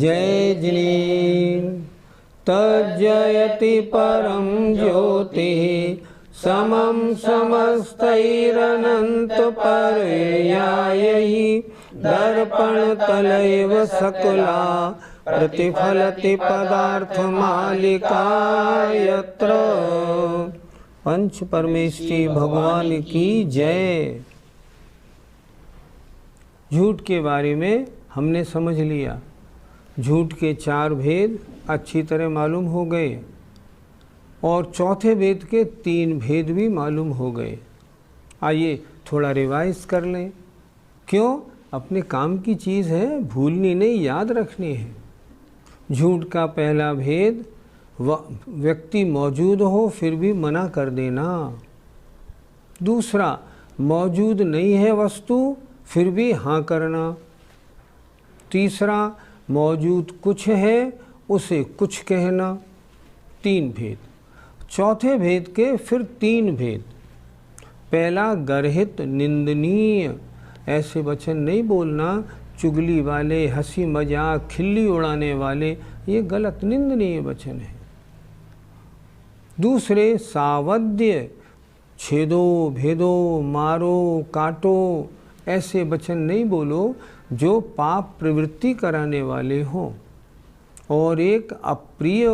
जय जिनेन्द्र तज्जयति परं ज्योतिः समं समस्तैरनन्तपर्यायैः दर्पणतलैव सकला प्रतिफलति पदार्थमालिका यत्र। पंच परमेष्टि भगवान की जय। झूठ के बारे में हमने समझ लिया। झूठ के 4 भेद अच्छी तरह मालूम हो गए और चौथे भेद के 3 भेद भी मालूम हो गए। आइए थोड़ा रिवाइज कर लें। क्यों? अपने काम की चीज़ है, भूलनी नहीं, याद रखनी है। झूठ का पहला भेद, व्यक्ति मौजूद हो फिर भी मना कर देना। दूसरा, मौजूद नहीं है वस्तु फिर भी हाँ करना। तीसरा, मौजूद कुछ है उसे कुछ कहना। 3 भेद। चौथे भेद के फिर 3 भेद। पहला, गर्हित निंदनीय, ऐसे वचन नहीं बोलना। चुगली वाले, हंसी मजाक, खिल्ली उड़ाने वाले, ये गलत निंदनीय वचन है। दूसरे, सावध्य, छेदो भेदो मारो काटो, ऐसे वचन नहीं बोलो जो पाप प्रवृत्ति कराने वाले हों। और एक, अप्रिय,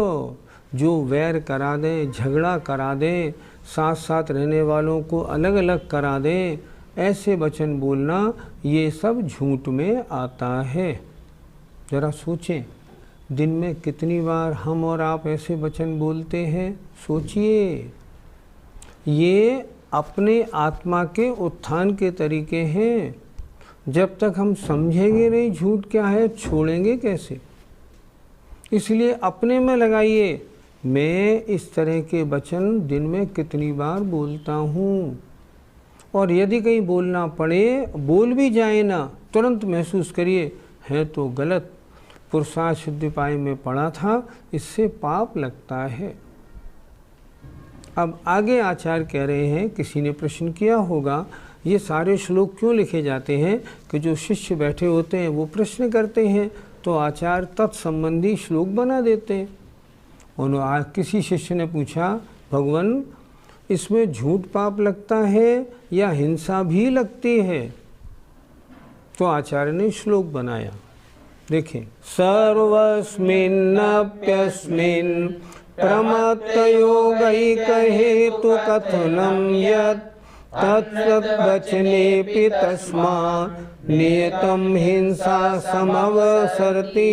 जो वैर करा दें, झगड़ा करा दें, साथ साथ रहने वालों को अलग अलग करा दें, ऐसे वचन बोलना, ये सब झूठ में आता है। ज़रा सोचें, दिन में कितनी बार हम और आप ऐसे वचन बोलते हैं? सोचिए। ये अपने आत्मा के उत्थान के तरीके हैं। जब तक हम समझेंगे नहीं झूठ क्या है, छोड़ेंगे कैसे? इसलिए अपने में लगाइए, मैं इस तरह के वचन दिन में कितनी बार बोलता हूँ। और यदि कहीं बोलना पड़े, बोल भी जाए ना, तुरंत महसूस करिए है तो गलत। पुरुषार्थ सिद्धिपाय में पढ़ा था, इससे पाप लगता है। अब आगे आचार्य कह रहे हैं, किसी ने प्रश्न किया होगा ये सारे श्लोक क्यों लिखे जाते हैं कि जो शिष्य बैठे होते हैं वो प्रश्न करते हैं तो आचार्य तत्संबंधी श्लोक बना देते हैं। उन्होंने किसी शिष्य ने पूछा, भगवान इसमें झूठ पाप लगता है या हिंसा भी लगती है? तो आचार्य ने श्लोक बनाया। देखें, सर्वस्मिन्नप्यस्मिन् प्रमत्तयोगैकहेतु कथनं यत् तत्सद्वचनेऽपि तस्मात् नियतं हिंसा समवसरति।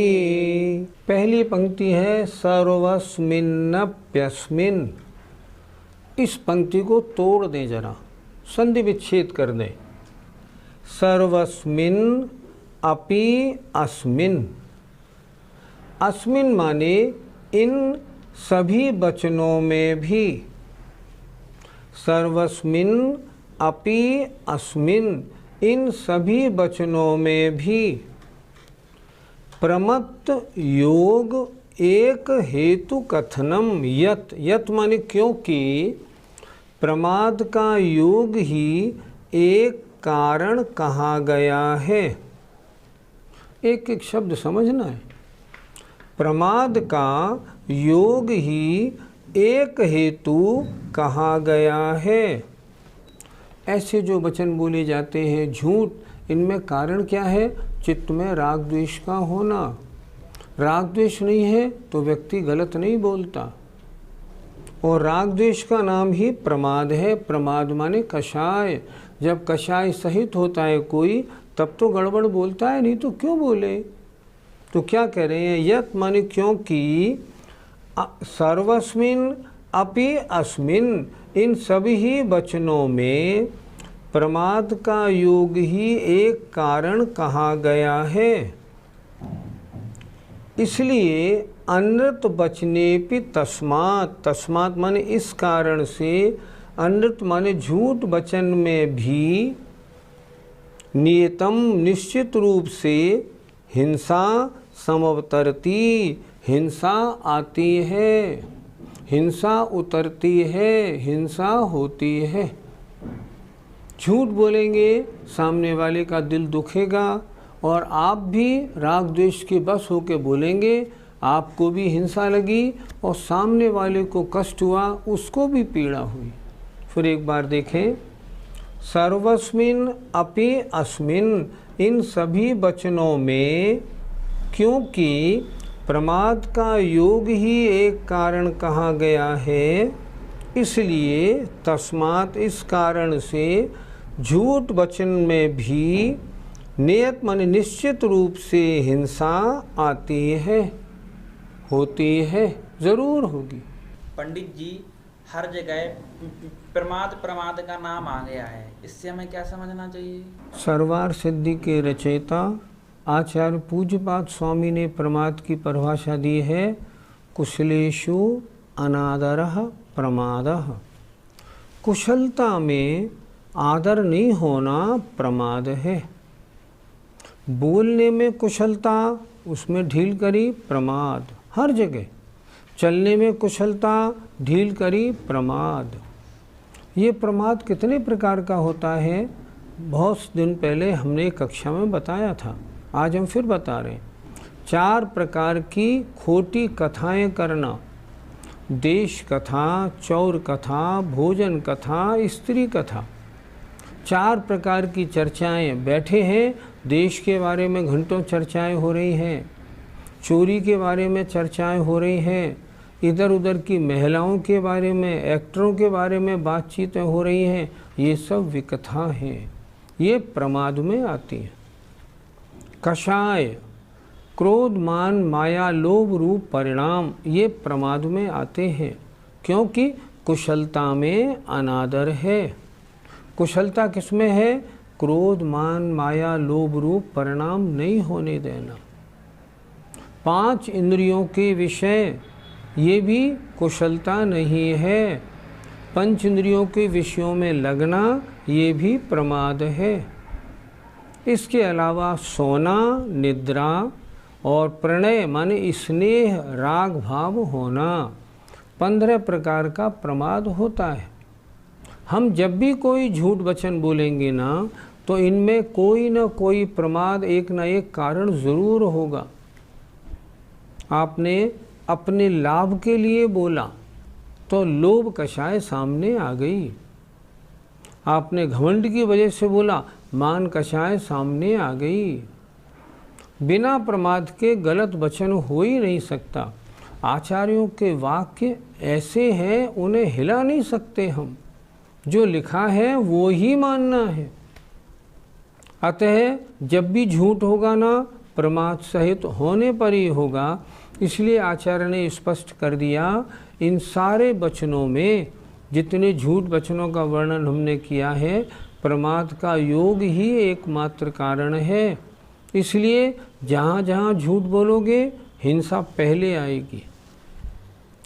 पहली पंक्ति है सर्वस्मिन्नप्यस्मिन्। इस पंक्ति को तोड़ दें, जरा संधि विच्छेद कर दें। सर्वस्मिन् अपि अस्मिन्। अस्मिन् माने इन सभी वचनों में भी। सर्वस्मिन् अपि अस्मिन्, इन सभी वचनों में भी। प्रमत्त योग एक हेतु कथनम यत। यत माने क्योंकि प्रमाद का योग ही एक कारण कहा गया है। एक एक शब्द समझना है। प्रमाद का योग ही एक हेतु कहा गया है। ऐसे जो वचन बोले जाते हैं झूठ, इनमें कारण क्या है? चित्त में राग द्वेष का होना। राग द्वेष नहीं है तो व्यक्ति गलत नहीं बोलता। और राग द्वेष का नाम ही प्रमाद है। प्रमाद माने कषाय। जब कषाय सहित होता है कोई, तब तो गड़बड़ बोलता है, नहीं तो क्यों बोले? तो क्या कह रहे हैं? यत माने क्योंकि सर्वस्मिन् अपि अस्मिन्, इन सभी वचनों में प्रमाद का योग ही एक कारण कहा गया है। इसलिए अनृत बचने भी तस्मात्, तस्मात् माने इस कारण से, अनृत माने झूठ वचन में भी, नियतम निश्चित रूप से, हिंसा समवतरती, हिंसा आती है, हिंसा उतरती है, हिंसा होती है। झूठ बोलेंगे, सामने वाले का दिल दुखेगा और आप भी राग द्वेष के बस होकर बोलेंगे, आपको भी हिंसा लगी और सामने वाले को कष्ट हुआ, उसको भी पीड़ा हुई। फिर एक बार देखें, सर्वस्मिन अपि अस्मिन, इन सभी वचनों में क्योंकि प्रमाद का योग ही एक कारण कहा गया है, इसलिए तस्मात् इस कारण से झूठ वचन में भी नियत माने निश्चित रूप से हिंसा आती है, होती है, ज़रूर होगी। पंडित जी, हर जगह प्रमाद प्रमाद का नाम आ गया है, इससे हमें क्या समझना चाहिए? सर्वार सिद्धि के रचयिता आचार्य पूज्यपाद स्वामी ने प्रमाद की परिभाषा दी है, कुशलेषु अनादरः प्रमादः। कुशलता में आदर नहीं होना प्रमाद है। बोलने में कुशलता, उसमें ढील करी, प्रमाद। हर जगह चलने में कुशलता, ढील करी, प्रमाद। ये प्रमाद कितने प्रकार का होता है, बहुत दिन पहले हमने कक्षा में बताया था, आज हम फिर बता रहे हैं। 4 प्रकार की खोटी कथाएं करना, देश कथा, चौर कथा, भोजन कथा, स्त्री कथा। 4 प्रकार की चर्चाएं, बैठे हैं, देश के बारे में घंटों चर्चाएं हो रही हैं, चोरी के बारे में चर्चाएं हो रही हैं, इधर उधर की महिलाओं के बारे में, एक्टरों के बारे में बातचीतें हो रही हैं, ये सब विकथा हैं, ये प्रमाद में आती हैं। कषाय, क्रोध मान माया लोभ रूप परिणाम, ये प्रमाद में आते हैं, क्योंकि कुशलता में अनादर है। कुशलता किसमें है? क्रोध मान माया लोभ रूप परिणाम नहीं होने देना। 5 इंद्रियों के विषय, ये भी कुशलता नहीं है। 5 इंद्रियों के विषयों में लगना, ये भी प्रमाद है। इसके अलावा सोना, निद्रा और प्रणय माने स्नेह राग भाव होना, 15 प्रकार का प्रमाद होता है। हम जब भी कोई झूठ वचन बोलेंगे ना, तो इनमें कोई ना कोई प्रमाद, एक ना एक कारण ज़रूर होगा। आपने अपने लाभ के लिए बोला तो लोभ कषाय सामने आ गई। आपने घमंड की वजह से बोला, मान कषाय सामने आ गई। बिना प्रमाद के गलत वचन हो ही नहीं सकता। आचार्यों के वाक्य ऐसे हैं, उन्हें हिला नहीं सकते हम। जो लिखा है वो ही मानना है। अतः जब भी झूठ होगा ना, प्रमाद सहित होने पर ही होगा। इसलिए आचार्य ने स्पष्ट कर दिया, इन सारे वचनों में जितने झूठ वचनों का वर्णन हमने किया है, प्रमाद का योग ही एकमात्र कारण है। इसलिए जहाँ जहाँ झूठ बोलोगे, हिंसा पहले आएगी।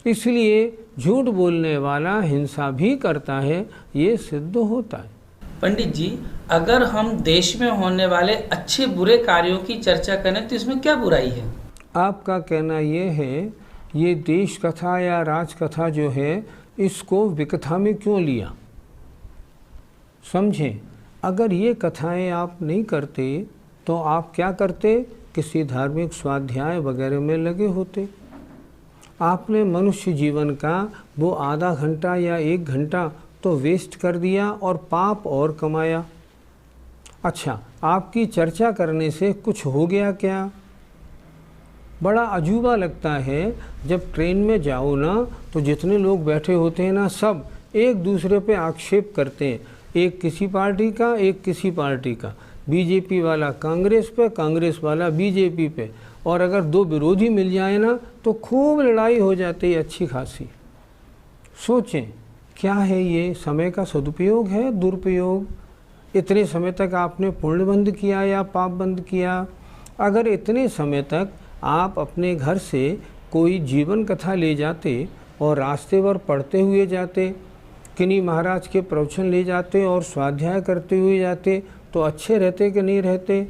इसलिए झूठ बोलने वाला हिंसा भी करता है, ये सिद्ध होता है। पंडित जी, अगर हम देश में होने वाले अच्छे बुरे कार्यों की चर्चा करें तो इसमें क्या बुराई है? आपका कहना ये है, ये देश कथा या राज कथा जो है, इसको विकथा में क्यों लिया? समझें, अगर ये कथाएं आप नहीं करते तो आप क्या करते? किसी धार्मिक स्वाध्याय वगैरह में लगे होते। आपने मनुष्य जीवन का वो आधा घंटा या 1 घंटा तो वेस्ट कर दिया और पाप और कमाया। अच्छा, आपकी चर्चा करने से कुछ हो गया क्या? बड़ा अजूबा लगता है जब ट्रेन में जाओ ना, तो जितने लोग बैठे होते हैं ना, सब एक दूसरे पे आक्षेप करते हैं। एक किसी पार्टी का, एक किसी पार्टी का, बीजेपी वाला कांग्रेस पे, कांग्रेस वाला बीजेपी पे, और अगर 2 विरोधी मिल जाए ना तो खूब लड़ाई हो जाती है अच्छी खासी। सोचें, क्या है ये? समय का सदुपयोग है, दुरुपयोग? इतने समय तक आपने पुण्य बंद किया या पाप बंद किया। अगर इतने समय तक आप अपने घर से कोई जीवन कथा ले जाते और रास्ते भर पढ़ते हुए जाते, किन्हीं महाराज के प्रवचन ले जाते और स्वाध्याय करते हुए जाते, तो अच्छे रहते कि नहीं रहते।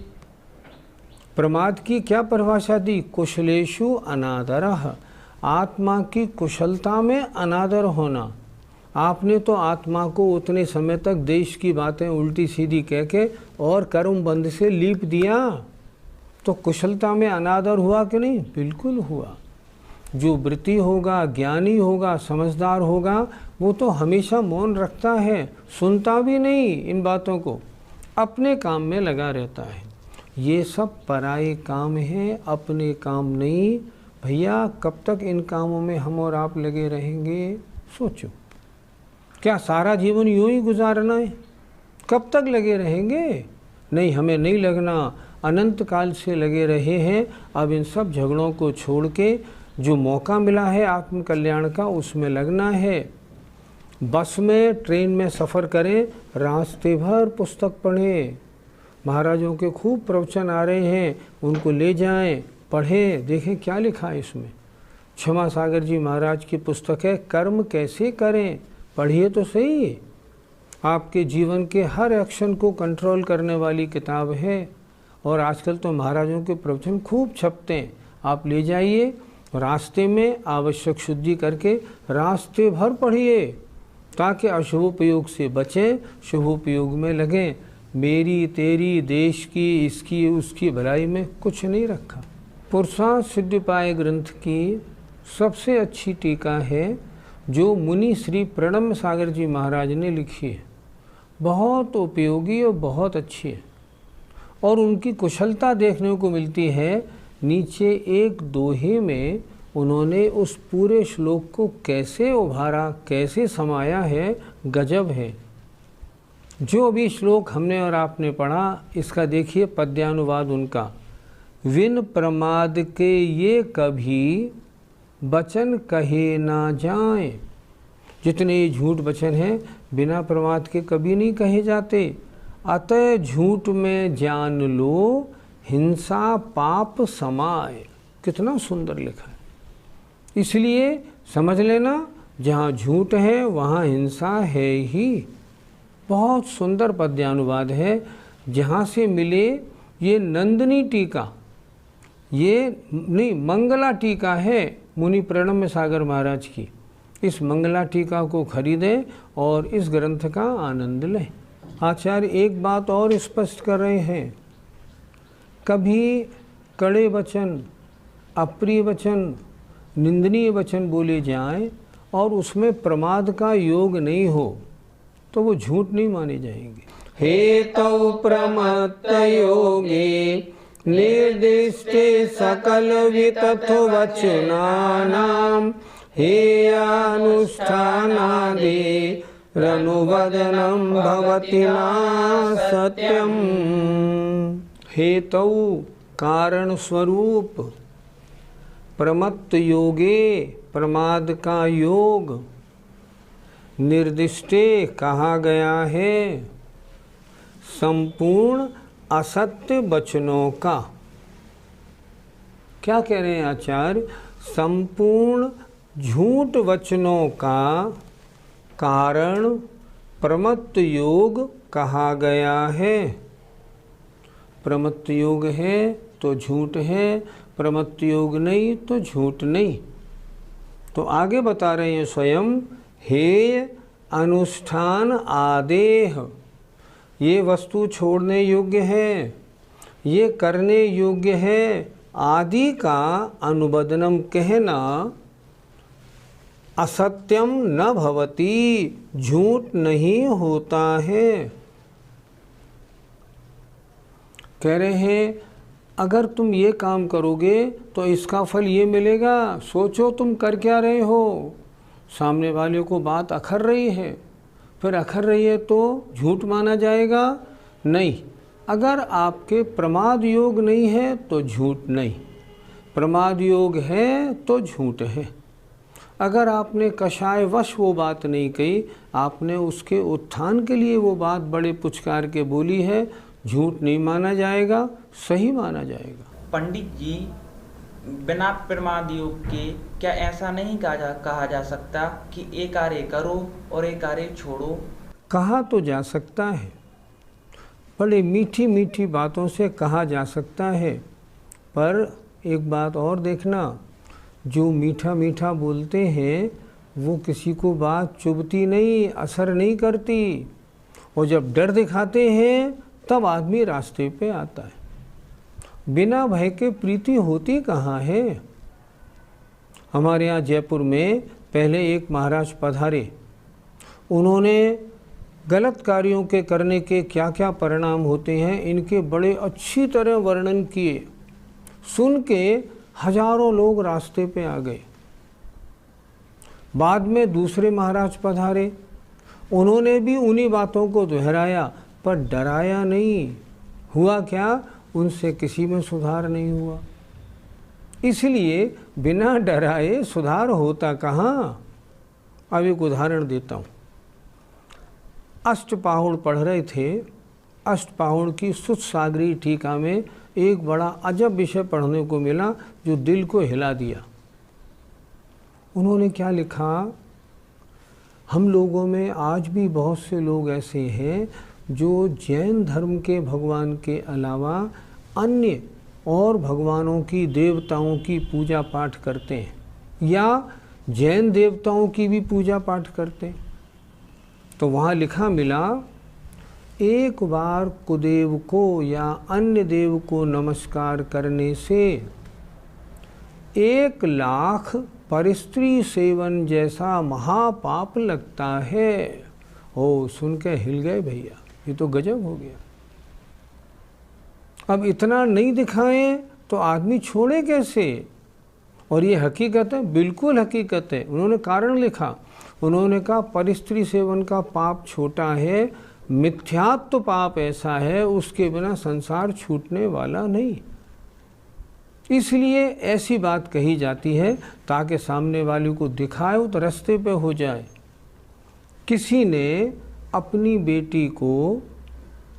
प्रमाद की क्या परिभाषा दी? कुशलेषु अनादरः, आत्मा की कुशलता में अनादर होना। आपने तो आत्मा को उतने समय तक देश की बातें उल्टी सीधी कह के और कर्म बंध से लीप दिया, तो कुशलता में अनादर हुआ कि नहीं? बिल्कुल हुआ। जो वृत्ति होगा, ज्ञानी होगा, समझदार होगा, वो तो हमेशा मौन रखता है, सुनता भी नहीं इन बातों को, अपने काम में लगा रहता है। ये सब पराये काम हैं, अपने काम नहीं। भैया कब तक इन कामों में हम और आप लगे रहेंगे? सोचो, क्या सारा जीवन यूं ही गुजारना है? कब तक लगे रहेंगे? नहीं, हमें नहीं लगना, अनंत काल से लगे रहे हैं। अब इन सब झगड़ों को छोड़ के जो मौका मिला है आत्म कल्याण का, उसमें लगना है। बस में, ट्रेन में सफ़र करें, रास्ते भर पुस्तक पढ़ें, महाराजों के खूब प्रवचन आ रहे हैं, उनको ले जाएं, पढ़ें, देखें क्या लिखा है इसमें। क्षमा सागर जी महाराज की पुस्तक है कर्म कैसे करें, पढ़िए तो सही। आपके जीवन के हर एक्शन को कंट्रोल करने वाली किताब है। और आजकल तो महाराजों के प्रवचन खूब छपते हैं, आप ले जाइए, रास्ते में आवश्यक शुद्धि करके रास्ते भर पढ़िए, ताकि अशुभोपयोग से बचें, शुभोपयोग में लगें। मेरी तेरी देश की इसकी उसकी भलाई में कुछ नहीं रखा। पुरुषार्थ सिद्धिपाय ग्रंथ की सबसे अच्छी टीका है जो मुनि श्री प्रणम सागर जी महाराज ने लिखी है। बहुत उपयोगी और बहुत अच्छी है, और उनकी कुशलता देखने को मिलती है। नीचे एक दोहे में उन्होंने उस पूरे श्लोक को कैसे उभारा, कैसे समाया है, गजब है। जो अभी श्लोक हमने और आपने पढ़ा, इसका देखिए पद्यानुवाद उनका। विन प्रमाद के ये कभी वचन कहे ना जाएं। जितने झूठ वचन हैं बिना प्रमाद के कभी नहीं कहे जाते। अतः झूठ में जान लो, हिंसा पाप समाय। कितना सुंदर लिखा है। इसलिए समझ लेना, जहाँ झूठ है वहाँ हिंसा है ही। बहुत सुंदर पद्यानुवाद है। जहाँ से मिले ये नंदनी टीका, ये नहीं मंगला टीका है मुनि प्रणम्य सागर महाराज की। इस मंगला टीका को खरीदें और इस ग्रंथ का आनंद लें। आचार्य एक बात और स्पष्ट कर रहे हैं, कभी कड़े वचन, अप्रिय वचन, निंदनीय वचन बोले जाएं और उसमें प्रमाद का योग नहीं हो तो वो झूठ नहीं माने जाएंगे। हेतौ प्रमत्त योगे निर्दिष्टे सकल वितथो वचनानां हेयानुष्ठानादि रनुवदनं भवति न सत्यम। हेतौ कारण स्वरूप, प्रमत्त योगे प्रमाद का योग, निर्दिष्टे कहा गया है संपूर्ण असत्य वचनों का। क्या कह रहे हैं आचार्य? संपूर्ण झूठ वचनों का कारण प्रमत्त योग कहा गया है। प्रमत्त योग है तो झूठ है, प्रमत्त योग नहीं तो झूठ नहीं। तो आगे बता रहे हैं स्वयं, हेय अनुष्ठान आदेह, ये वस्तु छोड़ने योग्य है, ये करने योग्य है। आदि का अनुबदनम कहना असत्यम न भवति, झूठ नहीं होता है। कह रहे हैं अगर तुम ये काम करोगे तो इसका फल ये मिलेगा। सोचो तुम कर क्या रहे हो, सामने वाले को बात अखर रही है, फिर अखर रही है तो झूठ माना जाएगा? नहीं। अगर आपके प्रमाद योग नहीं है तो झूठ नहीं, प्रमाद योग है तो झूठ है। अगर आपने कषायवश वो बात नहीं कही, आपने उसके उत्थान के लिए वो बात बड़े पुचकार के बोली है, झूठ नहीं माना जाएगा, सही माना जाएगा। पंडित जी, बिना प्रमाद योग के क्या ऐसा नहीं कहा जा सकता कि एक कार्य करो और एक कार्य छोड़ो? कहा तो जा सकता है, बड़े मीठी मीठी बातों से कहा जा सकता है, पर एक बात और देखना, जो मीठा मीठा बोलते हैं वो किसी को बात चुभती नहीं, असर नहीं करती, और जब डर दिखाते हैं तब आदमी रास्ते पे आता है। बिना भय के प्रीति होती कहाँ है। हमारे यहाँ जयपुर में पहले एक महाराज पधारे, उन्होंने गलत कार्यों के करने के क्या क्या परिणाम होते हैं इनके बड़े अच्छी तरह वर्णन किए। सुन के हजारों लोग रास्ते पे आ गए। बाद में दूसरे महाराज पधारे, उन्होंने भी उन्हीं बातों को दोहराया, पर डराया नहीं। हुआ क्या, उनसे किसी में सुधार नहीं हुआ। इसलिए बिना डराए सुधार होता कहाँ। अब एक उदाहरण देता हूँ। अष्टपाहुड़ पढ़ रहे थे, अष्टपाहुड़ की सुतसागरी टीका में एक बड़ा अजब विषय पढ़ने को मिला जो दिल को हिला दिया। उन्होंने क्या लिखा, हम लोगों में आज भी बहुत से लोग ऐसे हैं जो जैन धर्म के भगवान के अलावा अन्य और भगवानों की, देवताओं की पूजा पाठ करते हैं, या जैन देवताओं की भी पूजा पाठ करते हैं। तो वहाँ लिखा मिला, एक बार कुदेव को या अन्य देव को नमस्कार करने से 1,00,000 परस्त्री सेवन जैसा महापाप लगता है। ओ, सुन के हिल गए भैया, ये तो गजब हो गया। अब इतना नहीं दिखाएं तो आदमी छोड़े कैसे। और ये हकीकत है, बिल्कुल हकीकत है। उन्होंने कारण लिखा, उन्होंने कहा परस्त्री सेवन का पाप छोटा है, मिथ्यात्व पाप ऐसा है उसके बिना संसार छूटने वाला नहीं। इसलिए ऐसी बात कही जाती है ताकि सामने वाले को दिखाए तो रास्ते पे हो जाए। किसी ने अपनी बेटी को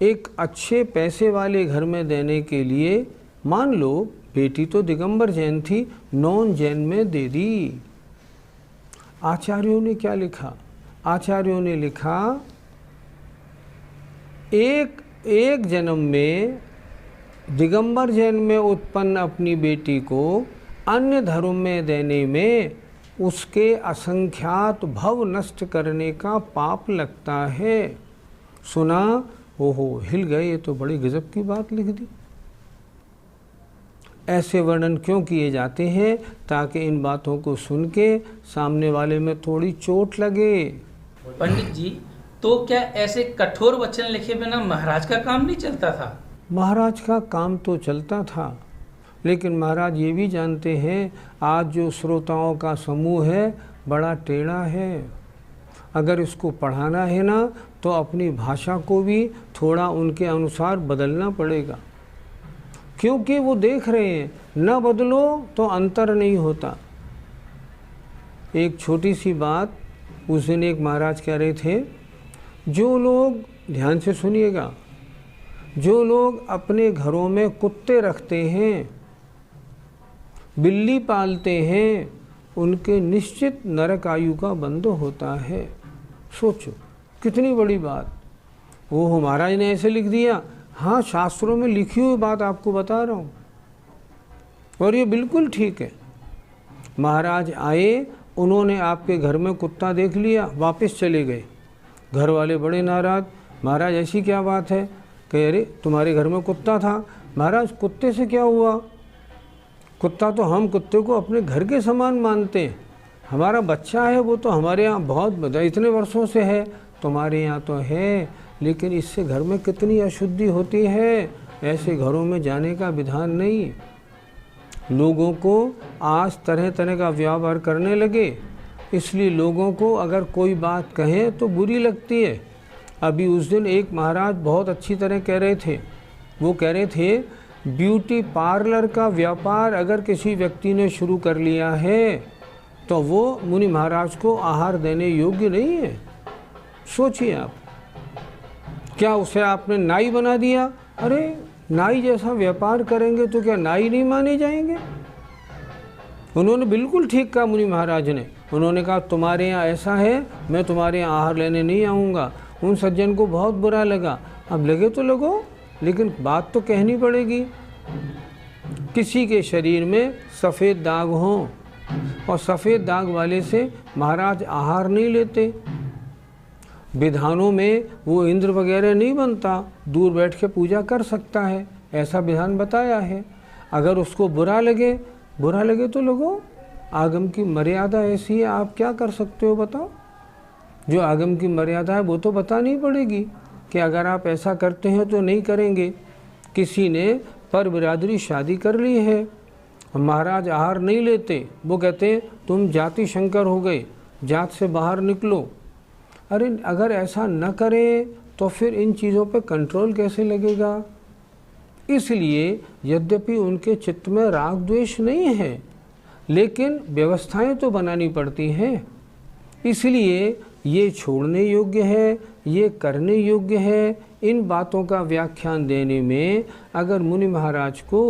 एक अच्छे पैसे वाले घर में देने के लिए, मान लो बेटी तो दिगंबर जैन थी, नॉन जैन में दे दी। आचार्यों ने क्या लिखा, आचार्यों ने लिखा, एक जन्म में दिगंबर जैन में उत्पन्न अपनी बेटी को अन्य धर्म में देने में उसके असंख्यात भव नष्ट करने का पाप लगता है। सुना, ओहो, हिल गए, ये तो बड़ी गजब की बात लिख दी। ऐसे वर्णन क्यों किए जाते हैं, ताकि इन बातों को सुन के सामने वाले में थोड़ी चोट लगे। पंडित जी, तो क्या ऐसे कठोर वचन लिखे बिना महाराज का काम नहीं चलता था? महाराज का काम तो चलता था, लेकिन महाराज ये भी जानते हैं आज जो श्रोताओं का समूह है बड़ा टेढ़ा है। अगर इसको पढ़ाना है ना तो अपनी भाषा को भी थोड़ा उनके अनुसार बदलना पड़ेगा, क्योंकि वो देख रहे हैं न बदलो तो अंतर नहीं होता। एक छोटी सी बात, उस दिन एक महाराज कह रहे थे, जो लोग, ध्यान से सुनिएगा, जो लोग अपने घरों में कुत्ते रखते हैं, बिल्ली पालते हैं, उनके निश्चित नरक आयु का बंद होता है। सोचो कितनी बड़ी बात। वो महाराज ने ऐसे लिख दिया, हाँ, शास्त्रों में लिखी हुई बात आपको बता रहा हूँ, और ये बिल्कुल ठीक है। महाराज आए, उन्होंने आपके घर में कुत्ता देख लिया, वापस चले गए। घर वाले बड़े नाराज, महाराज ऐसी क्या बात है? कह अरे तुम्हारे घर में कुत्ता था। महाराज कुत्ते से क्या हुआ? कुत्ता तो हम कुत्ते को अपने घर के समान मानते हैं, हमारा बच्चा है, वो तो हमारे यहाँ बहुत इतने वर्षों से है, तुम्हारे यहाँ तो है, लेकिन इससे घर में कितनी अशुद्धि होती है। ऐसे घरों में जाने का विधान नहीं। लोगों को आज तरह तरह का व्यवहार करने लगे, इसलिए लोगों को अगर कोई बात कहें तो बुरी लगती है। अभी उस दिन एक महाराज बहुत अच्छी तरह कह रहे थे, वो कह रहे थे ब्यूटी पार्लर का व्यापार अगर किसी व्यक्ति ने शुरू कर लिया है तो वो मुनि महाराज को आहार देने योग्य नहीं है। सोचिए आप, क्या उसे आपने नाई बना दिया? अरे नाई जैसा व्यापार करेंगे तो क्या नाई नहीं माने जाएंगे? उन्होंने बिल्कुल ठीक कहा मुनि महाराज ने। उन्होंने कहा तुम्हारे यहाँ ऐसा है, मैं तुम्हारे यहाँ आहार लेने नहीं आऊँगा। उन सज्जन को बहुत बुरा लगा। अब लगे तो लगो, लेकिन बात तो कहनी पड़ेगी। किसी के शरीर में सफ़ेद दाग हों और सफ़ेद दाग वाले से महाराज आहार नहीं लेते। विधानों में वो इंद्र वगैरह नहीं बनता, दूर बैठ के पूजा कर सकता है, ऐसा विधान बताया है। अगर उसको बुरा लगे तो लगो, आगम की मर्यादा ऐसी है, आप क्या कर सकते हो बताओ? जो आगम की मर्यादा है वो तो बतानी पड़ेगी कि अगर आप ऐसा करते हैं तो नहीं करेंगे। किसी ने पर बिरादरी शादी कर ली है, महाराज आहार नहीं लेते, वो कहते हैं तुम जाति शंकर हो गए, जात से बाहर निकलो। अरे अगर ऐसा न करें तो फिर इन चीज़ों पे कंट्रोल कैसे लगेगा? इसलिए यद्यपि उनके चित्त में राग द्वेष नहीं है, लेकिन व्यवस्थाएं तो बनानी पड़ती हैं। इसलिए ये छोड़ने योग्य है, ये करने योग्य है। इन बातों का व्याख्यान देने में अगर मुनि महाराज को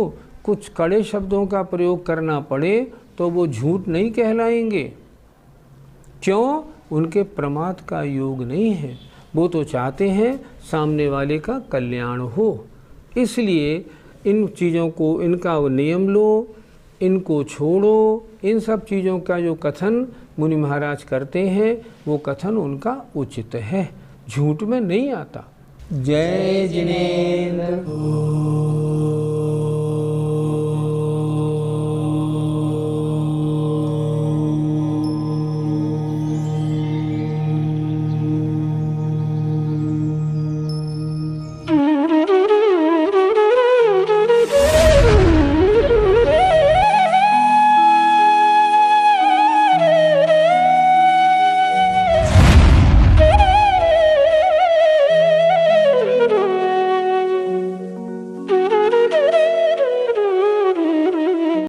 कुछ कड़े शब्दों का प्रयोग करना पड़े तो वो झूठ नहीं कहलाएंगे। क्यों? उनके प्रमाद का योग नहीं है। वो तो चाहते हैं सामने वाले का कल्याण हो। इसलिए इन चीज़ों को, इनका नियम लो, इनको छोड़ो। इन सब चीज़ों का जो कथन मुनि महाराज करते हैं वो कथन उनका उचित है, झूठ में नहीं आता। जय जिनेंद्र।